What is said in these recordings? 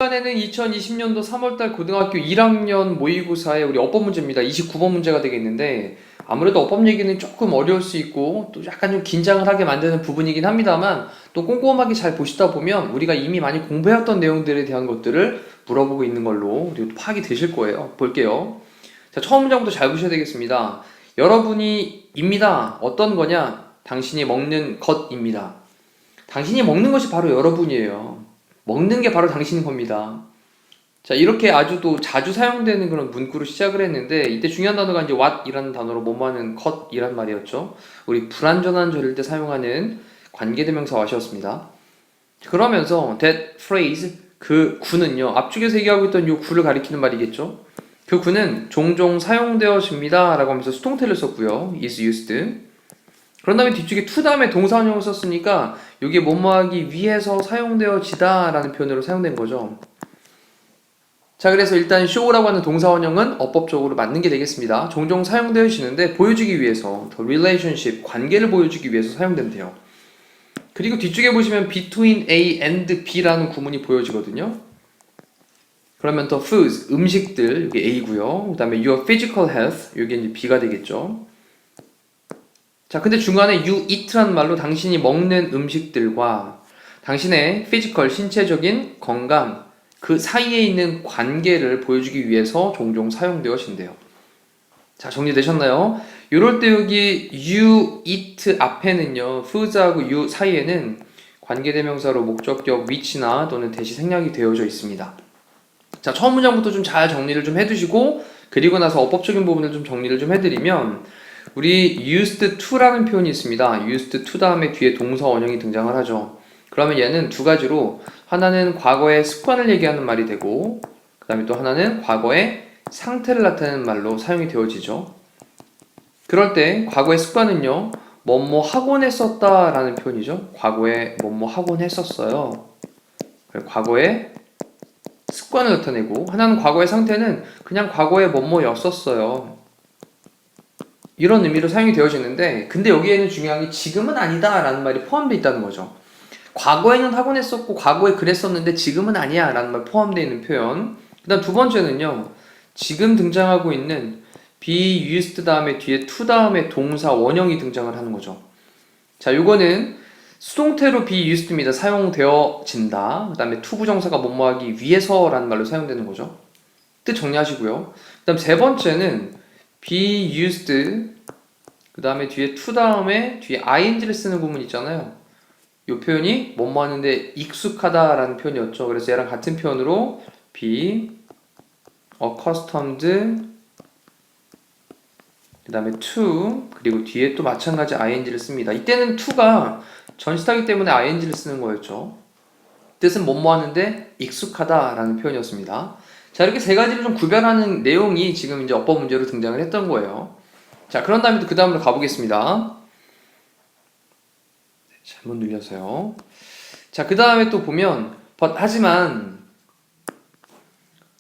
이번에는 2020년도 3월달 고등학교 1학년 모의고사의 우리 어법 문제입니다. 29번 문제가 되겠는데, 아무래도 어법 얘기는 조금 어려울 수 있고 또 약간 좀 긴장을 하게 만드는 부분이긴 합니다만, 또 꼼꼼하게 잘 보시다 보면 우리가 이미 많이 공부해왔던 내용들에 대한 것들을 물어보고 있는 걸로 그리고 또 파악이 되실 거예요. 볼게요. 자, 처음 문장부터 잘 보셔야 되겠습니다. 여러분이 입니다. 어떤 거냐? 당신이 먹는 것입니다. 당신이 먹는 것이 바로 여러분이에요. 먹는 게 바로 당신인 겁니다. 자, 이렇게 아주 또 자주 사용되는 그런 문구로 시작을 했는데, 이때 중요한 단어가 이제 what이라는 단어로 뭐뭐하는 것이란 말이었죠. 우리 불완전한 절일 때 사용하는 관계대명사 what이었습니다. 그러면서 that phrase, 그 구는요, 앞쪽에서 얘기하고 있던 이 구를 가리키는 말이겠죠. 그 구는 종종 사용되어집니다 라고 하면서 수동태를 썼고요. is used. 그런 다음에 뒤쪽에 to 다음에 동사원형을 썼으니까 이게 뭐뭐하기 위해서 사용되어지다 라는 표현으로 사용된 거죠. 자, 그래서 일단 show라고 하는 동사원형은 어법적으로 맞는 게 되겠습니다. 종종 사용되어지는데 보여주기 위해서, the relationship, 관계를 보여주기 위해서 사용된대요. 그리고 뒤쪽에 보시면 between A and B라는 구문이 보여지거든요. 그러면 the foods, 음식들, 이게 A고요. 그 다음에 your physical health, 이게 이제 B가 되겠죠. 자, 근데 중간에 you eat라는 말로 당신이 먹는 음식들과 당신의 physical, 신체적인 건강, 그 사이에 있는 관계를 보여주기 위해서 종종 사용되어진대요. 자, 정리되셨나요? 이럴 때 여기 you eat 앞에는요, foods하고 you 사이에는 관계대명사로 목적격 which나 또는 대시 생략이 되어져 있습니다. 자, 처음 문장부터 좀 잘 정리를 좀 해두시고, 그리고 나서 어법적인 부분을 좀 정리를 좀 해드리면, 우리 used to라는 표현이 있습니다. used to 다음에 뒤에 동사 원형이 등장을 하죠. 그러면 얘는 두 가지로, 하나는 과거의 습관을 얘기하는 말이 되고, 그 다음에 또 하나는 과거의 상태를 나타내는 말로 사용이 되어지죠. 그럴 때 과거의 습관은요, 뭐뭐 하곤 했었다 라는 표현이죠. 과거에 뭐뭐 하곤 했었어요. 과거의 습관을 나타내고, 하나는 과거의 상태는 그냥 과거에 뭐뭐였었어요. 이런 의미로 사용이 되어지는데, 근데 여기에는 중요한 게 지금은 아니다 라는 말이 포함되어 있다는 거죠. 과거에는 하곤 했었고 과거에 그랬었는데 지금은 아니야 라는 말 포함되어 있는 표현. 그 다음 두 번째는요, 지금 등장하고 있는 be used 다음에 뒤에 to 다음에 동사 원형이 등장을 하는 거죠. 자, 요거는 수동태로 be used입니다. 사용되어진다. 그 다음에 to 부정사가 뭐뭐하기 위해서 라는 말로 사용되는 거죠. 뜻 정리하시고요. 그 다음 세 번째는 be used, 그 다음에 뒤에 to 다음에 뒤에 ing를 쓰는 구문 있잖아요. 이 표현이 뭐뭐 하는데 익숙하다라는 표현이었죠. 그래서 얘랑 같은 표현으로 be accustomed, 그 다음에 to, 그리고 뒤에 또 마찬가지 ing를 씁니다. 이때는 to가 전시타기 때문에 ing를 쓰는 거였죠. 뜻은 뭐뭐 하는데 익숙하다라는 표현이었습니다. 자, 이렇게 세 가지를 좀 구별하는 내용이 지금 이제 어법 문제로 등장을 했던 거예요. 자, 그런 다음에 또 그 다음으로 가보겠습니다. 잘못 눌려서요. 자, 그 다음에 또 보면 but, 하지만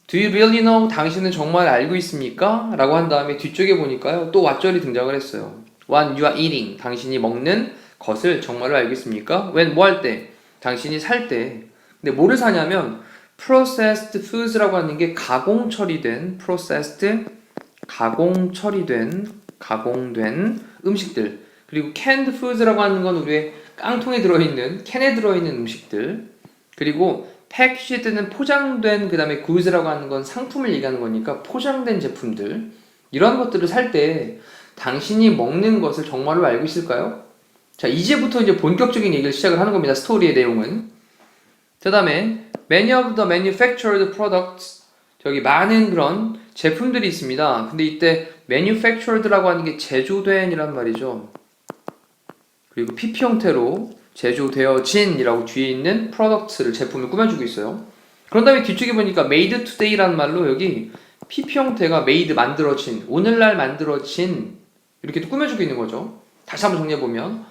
do you really know? 당신은 정말 알고 있습니까? 라고 한 다음에 뒤쪽에 보니까요, 또 what절이 등장을 했어요. What you are eating, 당신이 먹는 것을 정말로 알고 있습니까? when, 뭐 할 때? 당신이 살 때. 근데 뭐를 사냐면 processed foods라고 하는 게 가공 처리된, processed, 가공 처리된, 가공된 음식들. 그리고 canned foods라고 하는 건 우리의 깡통에 들어있는, 캔에 들어있는 음식들. 그리고 패키지드는 포장된, 그 다음에 goods라고 하는 건 상품을 얘기하는 거니까 포장된 제품들. 이런 것들을 살 때 당신이 먹는 것을 정말로 알고 있을까요? 자, 이제부터 이제 본격적인 얘기를 시작을 하는 겁니다. 스토리의 내용은. 그 다음에 many of the manufactured products, 저기 많은 그런 제품들이 있습니다. 근데 이때 manufactured라고 하는 게 제조된 이란 말이죠. 그리고 PP 형태로 제조되어진 이라고 뒤에 있는 products를, 제품을 꾸며주고 있어요. 그런 다음에 뒤쪽에 보니까 made today라는 말로 여기 PP 형태가 made, 만들어진, 오늘날 만들어진, 이렇게 또 꾸며주고 있는 거죠. 다시 한번 정리해보면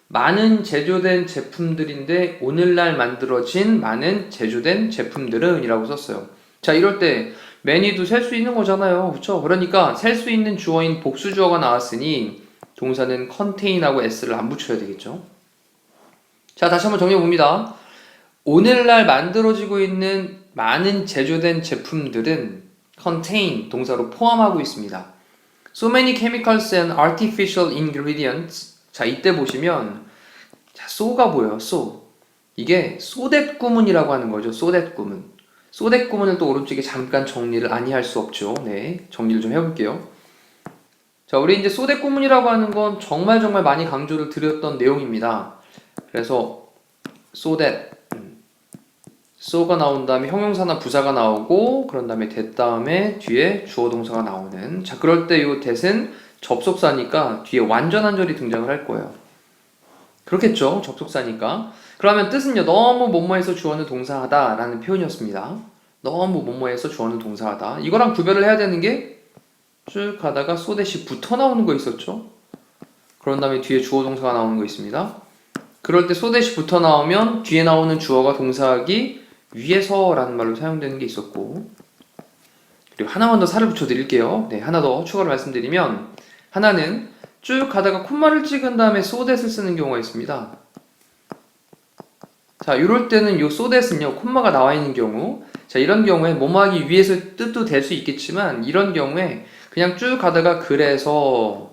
많은 제조된 제품들인데 오늘날 만들어진 많은 제조된 제품들은 이라고 썼어요. 자, 이럴 때 many도 셀 수 있는 거잖아요. 그쵸? 그러니까 셀 수 있는 주어인 복수주어가 나왔으니 동사는 contain하고 s를 안 붙여야 되겠죠. 자, 다시 한번 정리해 봅니다. 오늘날 만들어지고 있는 많은 제조된 제품들은 contain 동사로 포함하고 있습니다. So many chemicals and artificial ingredients. 자, 이때 보시면 자, so가 뭐예요? so. 이게 so that 구문이라고 하는 거죠. so that 구문. so that 구문을 또 오른쪽에 잠깐 정리를 아니할 수 없죠. 네, 정리를 좀 해볼게요. 자, 우리 이제 so that 구문이라고 하는 건 정말 많이 강조를 드렸던 내용입니다. 그래서 so that so가 나온 다음에 형용사나 부사가 나오고 그런 다음에 that 다음에 뒤에 주어 동사가 나오는 자 그럴 때 이 that은 접속사니까 뒤에 완전한 절이 등장을 할 거예요. 그렇겠죠? 접속사니까. 그러면 뜻은요. 너무 뭐뭐해서 주어는 동사하다 라는 표현이었습니다. 너무 뭐뭐해서 주어는 동사하다. 이거랑 구별을 해야 되는 게 쭉 가다가 so that이 붙어 나오는 거 있었죠? 그런 다음에 뒤에 주어 동사가 나오는 거 있습니다. 그럴 때 so that이 붙어 나오면 뒤에 나오는 주어가 동사하기 위에서 라는 말로 사용되는 게 있었고 그리고 하나만 더 살을 붙여 드릴게요. 네, 하나 더 추가로 말씀드리면 하나는 쭉 가다가 콤마를 찍은 다음에 so that을 쓰는 경우가 있습니다. 자, 이럴 때는 요 so that은요 콤마가 나와 있는 경우 자 이런 경우에 뭐뭐하기 위해서 뜻도 될 수 있겠지만 이런 경우에 그냥 쭉 가다가 그래서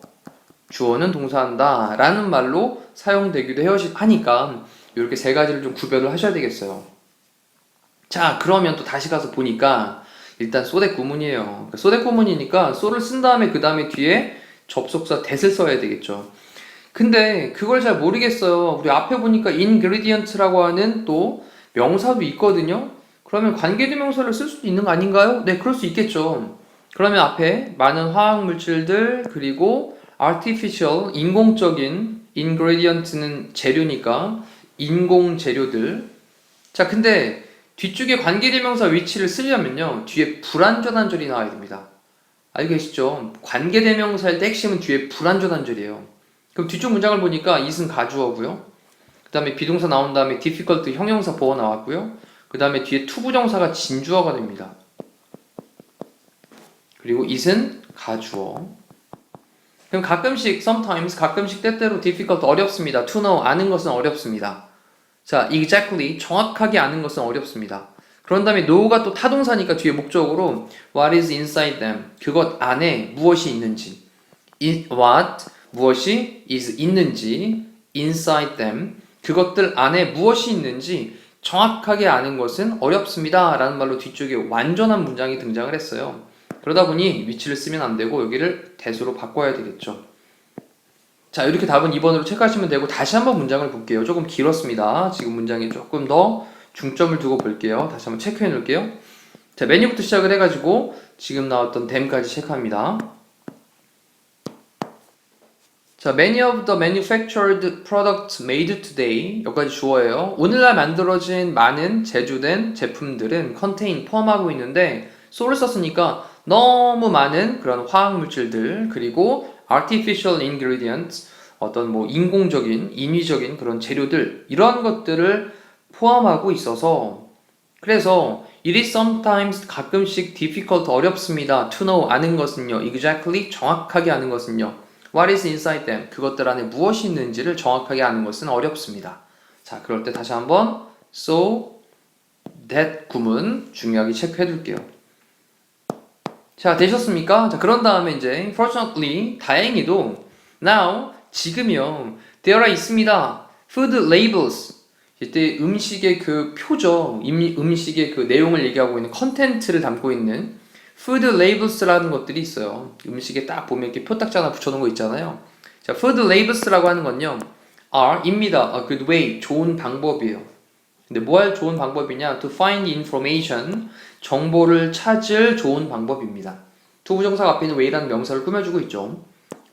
주어는 동사한다 라는 말로 사용되기도 하니까 이렇게 세 가지를 좀 구별을 하셔야 되겠어요. 자, 그러면 또 다시 가서 보니까 일단 so that 구문이에요. so that 구문이니까 so를 쓴 다음에 그 다음에 뒤에 접속사 that을 써야 되겠죠. 근데 그걸 잘 모르겠어요. 우리 앞에 보니까 ingredient라고 하는 또 명사도 있거든요. 그러면 관계대명사를 쓸 수도 있는 거 아닌가요? 네, 그럴 수 있겠죠. 그러면 앞에 많은 화학물질들 그리고 artificial, 인공적인 ingredient는 재료니까 인공 재료들 자, 근데 뒤쪽에 관계대명사 위치를 쓰려면요 뒤에 불완전한 절이 나와야 됩니다. 알고 계시죠? 관계대명사일 때 핵심은 뒤에 불완전한 절이에요. 그럼 뒤쪽 문장을 보니까 it은 가주어고요 그 다음에 비동사 나온 다음에 difficult 형용사 보어 나왔고요 그 다음에 뒤에 투부정사가 진주어가 됩니다. 그리고 it은 가주어 그럼 가끔씩 sometimes 가끔씩 때때로 difficult 어렵습니다. to know 아는 것은 어렵습니다. 자, exactly 정확하게 아는 것은 어렵습니다. 그런 다음에 know가 또 타동사니까 뒤에 목적으로 what is inside them 그것 안에 무엇이 있는지 what 무엇이 is 있는지 inside them 그것들 안에 무엇이 있는지 정확하게 아는 것은 어렵습니다 라는 말로 뒤쪽에 완전한 문장이 등장을 했어요. 그러다 보니 위치를 쓰면 안 되고 여기를 that으로 바꿔야 되겠죠. 자, 이렇게 답은 2번으로 체크하시면 되고 다시 한번 문장을 볼게요. 조금 길었습니다. 지금 문장에 조금 더 중점을 두고 볼게요. 다시 한번 체크해 놓을게요. 자, 메뉴부터 시작을 해가지고 지금 나왔던 them까지 체크합니다. 자, many of the manufactured products made today 여기까지 주어예요. 오늘날 만들어진 많은 제조된 제품들은 contain 포함하고 있는데 so를 썼으니까 너무 많은 그런 화학물질들 그리고 artificial ingredients 어떤 뭐 인공적인 인위적인 그런 재료들 이런 것들을 포함하고 있어서 그래서 it is sometimes 가끔씩 difficult 어렵습니다. to know 아는 것은요 exactly 정확하게 아는 것은요 what is inside them 그것들 안에 무엇이 있는지를 정확하게 아는 것은 어렵습니다. 자, 그럴 때 다시 한번 so that 구문 중요하게 체크해 둘게요. 자, 되셨습니까? 자, 그런 다음에 이제 fortunately 다행히도 now 지금이요 there 있습니다. food labels 이때 음식의 그 표죠. 음식의 그 내용을 얘기하고 있는 컨텐츠를 담고 있는 food labels라는 것들이 있어요. 음식에 딱 보면 이렇게 표딱지 하나 붙여놓은 거 있잖아요. 자, food labels라고 하는 건요 are,입니다. A good way, 좋은 방법이에요. 근데 뭐 할 좋은 방법이냐? To find information, 정보를 찾을 좋은 방법입니다. 투부정사가 앞에 있는 way라는 명사를 꾸며주고 있죠.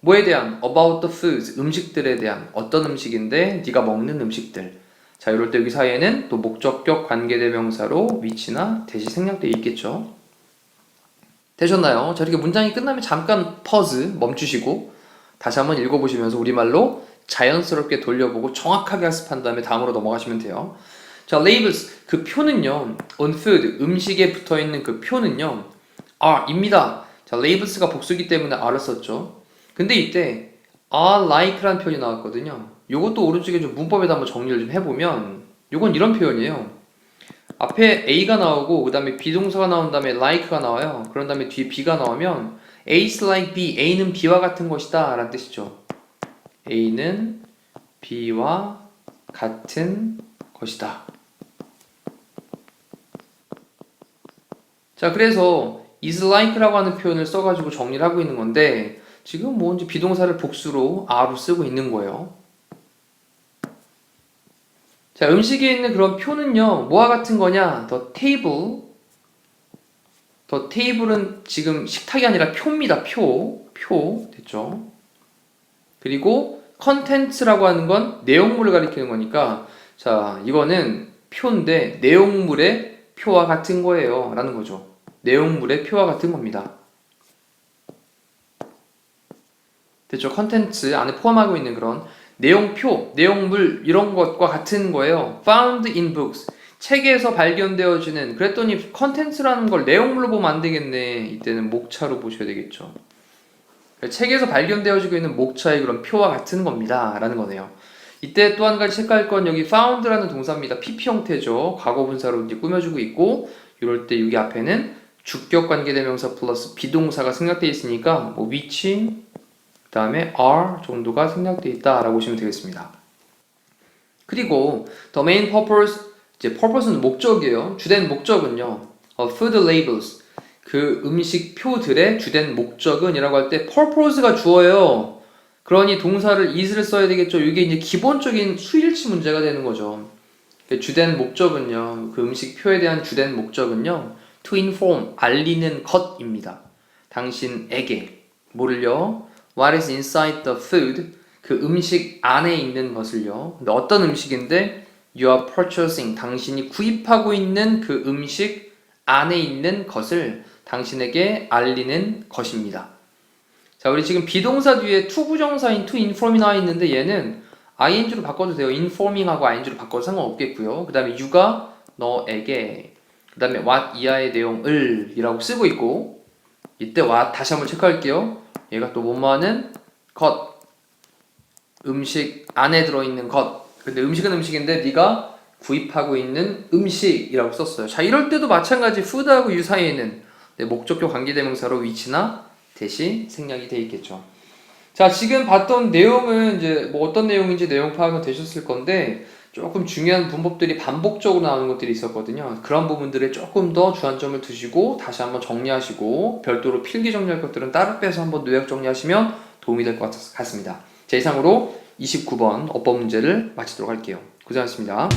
뭐에 대한? About the foods, 음식들에 대한 어떤 음식인데 네가 먹는 음식들. 자, 이럴 때 여기 사이에는 또 목적격 관계대명사로 위치나 대시 생략되어 있겠죠. 되셨나요? 자, 이렇게 문장이 끝나면 잠깐 pause 멈추시고 다시 한번 읽어보시면서 우리말로 자연스럽게 돌려보고 정확하게 학습한 다음에 다음으로 넘어가시면 돼요. 자, labels 그 표는요 on food 음식에 붙어있는 그 표는요 are입니다. 자, labels가 복수기 때문에 are를 썼죠. 근데 이때 are like라는 표현이 나왔거든요. 요것도 오른쪽에 좀 문법에다 한번 정리를 좀 해보면 요건 이런 표현이에요. 앞에 A가 나오고 그 다음에 비동사가 나온 다음에 like가 나와요. 그런 다음에 뒤에 B가 나오면 A's like B, A는 B와 같은 것이다 라는 뜻이죠. A는 B와 같은 것이다. 자, 그래서 is like라고 하는 표현을 써가지고 정리를 하고 있는 건데 지금 뭐 이제 비동사를 복수로 are로 쓰고 있는 거예요. 자, 음식에 있는 그런 표는요, 뭐와 같은 거냐? the table. the table은 지금 식탁이 아니라 표입니다. 표. 됐죠? 그리고 contents라고 하는 건 내용물을 가리키는 거니까, 자, 이거는 표인데 내용물의 표와 같은 거예요. 라는 거죠. 내용물의 표와 같은 겁니다. 됐죠? 컨텐츠 안에 포함하고 있는 그런 내용표, 내용물 이런 것과 같은 거예요. found in books. 책에서 발견되어지는 그랬더니 컨텐츠라는 걸 내용물로 보면 안 되겠네. 이때는 목차로 보셔야 되겠죠. 책에서 발견되어지고 있는 목차의 그런 표와 같은 겁니다. 라는 거네요. 이때 또 한 가지 체크할 건 여기 found라는 동사입니다. PP 형태죠. 과거분사로 이제 꾸며주고 있고 이럴 때 여기 앞에는 주격 관계대명사 플러스 비동사가 생략되어 있으니까 뭐 which 그 다음에 are 정도가 생략되어 있다라고 보시면 되겠습니다. 그리고 the main purpose, 이제 purpose는 목적이에요. 주된 목적은요. food labels, 그 음식 표들의 주된 목적은 이라고 할 때 purpose가 주어예요. 그러니 동사를 is를 써야 되겠죠. 이게 이제 기본적인 수일치 문제가 되는 거죠. 주된 목적은요. 그 음식 표에 대한 주된 목적은요. to inform, 알리는 것입니다. 당신에게 뭐를요? What is inside the food? 그 음식 안에 있는 것을요. 근데 어떤 음식인데 you are purchasing, 당신이 구입하고 있는 그 음식 안에 있는 것을 당신에게 알리는 것입니다. 자, 우리 지금 비동사 뒤에 to 부정사인 to inform이 나와 있는데 얘는 ing로 바꿔도 돼요. informing하고 ing로 바꿔도 상관없겠고요. 그 다음에 you가 너에게, 그 다음에 what 이하의 내용을 이라고 쓰고 있고, 이때 what 다시 한번 체크할게요. 얘가 또 뭐뭐하는 것, 음식 안에 들어있는 것. 근데 음식은 음식인데 네가 구입하고 있는 음식이라고 썼어요. 자, 이럴 때도 마찬가지 food하고 you 사이에는 목적격 관계대명사로 위치나 대시 생략이 돼 있겠죠. 자, 지금 봤던 내용은 이제 뭐 어떤 내용인지 내용 파악은 되셨을 건데 조금 중요한 문법들이 반복적으로 나오는 것들이 있었거든요. 그런 부분들에 조금 더 주안점을 두시고 다시 한번 정리하시고 별도로 필기 정리할 것들은 따로 빼서 한번 요약 정리하시면 도움이 될 것 같습니다. 자, 이상으로 29번 어법 문제를 마치도록 할게요. 고생하셨습니다.